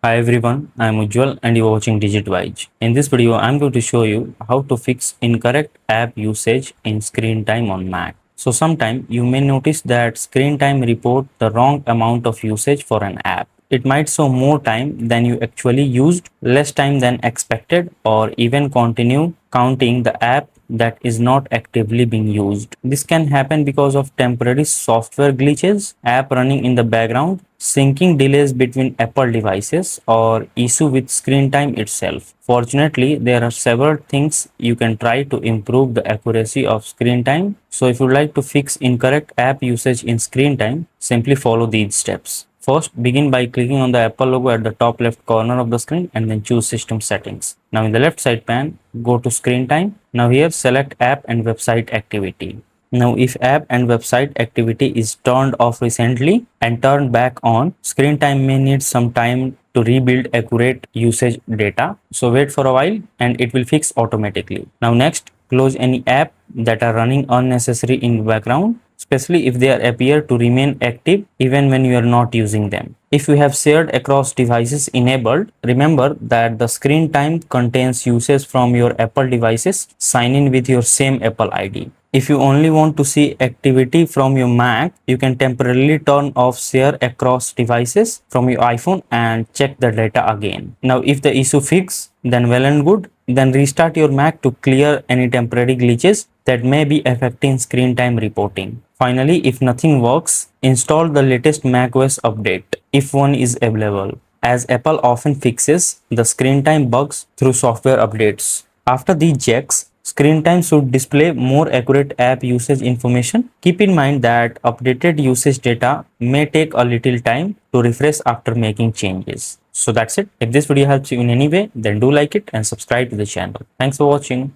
Hi everyone, I am Ujjwal and you are watching DigitWise. In this video, I am going to show you how to fix incorrect app usage in screen time on Mac. So sometime you may notice that screen time report the wrong amount of usage for an app. It might show more time than you actually used, less time than expected, or even continue counting the app that is not actively being used. This can happen because of temporary software glitches, app running in the background, syncing delays between Apple devices, or issue with screen time itself. Fortunately, there are several things you can try to improve the accuracy of screen time. So if you would like to fix incorrect app usage in screen time, simply follow these steps. First, begin by clicking on the Apple logo at the top left corner of the screen and then choose System Settings. Now in the left side pane, go to Screen Time. Now here select App and Website Activity. Now if app and website activity is turned off recently and turned back on, screen time may need some time to rebuild accurate usage data. So wait for a while and it will fix automatically. Now next, close any app that are running unnecessary in background, especially if they appear to remain active even when you are not using them. If you have shared across devices enabled, remember that the screen time contains usage from your Apple devices. Sign in with your same Apple ID. If you only want to see activity from your Mac, you can temporarily turn off share across devices from your iPhone and check the data again. Now, if the issue fixed, then well and good. Then restart your Mac to clear any temporary glitches that may be affecting screen time reporting. Finally, if nothing works, install the latest macOS update if one is available, as Apple often fixes the screen time bugs through software updates. After these checks, screen time should display more accurate app usage information. Keep in mind that updated usage data may take a little time to refresh after making changes. So that's it. If this video helps you in any way, then do like it and subscribe to the channel. Thanks for watching.